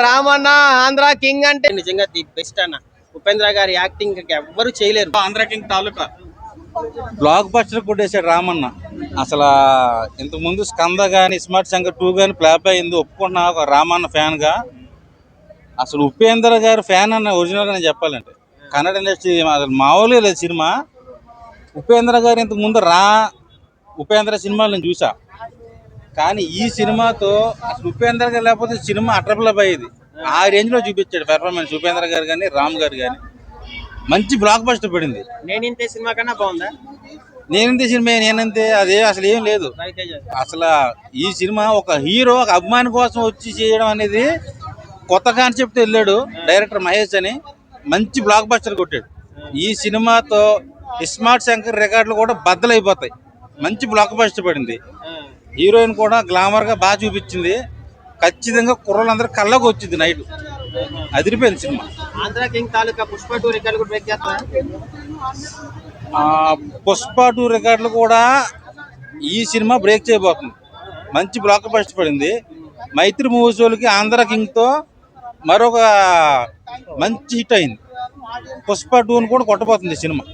Ramanna Andhra king అంటే నిజంగా the best అన్న. ఉపేంద్ర గారి యాక్టింగ్ ఎవ్వరు చేయలేరు. ఆంధ్ర కింగ్ తాలూకా బ్లాక్ బస్టర్ కొట్టేశాడు రామన్న. అసలు ఇంతకు ముందు స్కంద గాని స్మార్ట్ శంకర్ 2 గాని ఫ్లాప్ అయింది, ఒప్పుకున్నా ఒక రామన్న ఫ్యాన్ గా. అసలు ఉపేంద్ర గారు ఫ్యాన్ అన్న ఒరిజినల్ గా నేను చెప్పాలంటే కన్నడ ఇండస్ట్రీ మామూలుగా లేదు సినిమా. ఉపేంద్ర గారు ఇంతకు ముందు ఉపేంద్ర సినిమాలు నేను చూసా, కానీ ఈ సినిమాతో అసలు ఉపేంద్ర గారు లేకపోతే సినిమా అట్రప్లప్ అయ్యేది. ఆ రేంజ్ లో చూపించాడు పెర్ఫార్మెన్స్ ఉపేంద్ర గారు కానీ రామ్ గారు కానీ. మంచి బ్లాక్ బస్టర్ పడింది. నేనింతే సినిమా కన్నా బాగుందా? నేనంతే సినిమా నేనంతే అదే అసలు ఏం లేదు. అసలు ఈ సినిమా ఒక హీరో ఒక అభిమాని కోసం వచ్చి చేయడం అనేది కొత్త కాన్సెప్ట్ వెళ్ళాడు డైరెక్టర్ మహేష్ అని. మంచి బ్లాక్ బస్టర్ కొట్టాడు. ఈ సినిమాతో స్మార్ట్ శంకర్ రికార్డులు కూడా బద్దలైపోతాయి. మంచి బ్లాక్ బస్టర్ పడింది. హీరోయిన్ కూడా గ్లామర్ గా బాగా చూపించింది. ఖచ్చితంగా కుర్రలందరూ కళ్ళకు వచ్చింది నైట్. అదిరిపోయింది సినిమా. ఆంధ్ర కింగ్ తాలూకా పుష్ప 2 రికార్డు కూడా బ్రేక్ చేస్తా. పుష్ప 2 రికార్డులు కూడా ఈ సినిమా బ్రేక్ చేయబోతుంది. మంచి బ్లాక్ బస్టర్ పడింది. మైత్రి మూవీస్ వాళ్ళకి ఆంధ్ర కింగ్ తో మరొక మంచి హిట్ అయింది. పుష్ప 2 కూడా కొట్టబోతుంది సినిమా.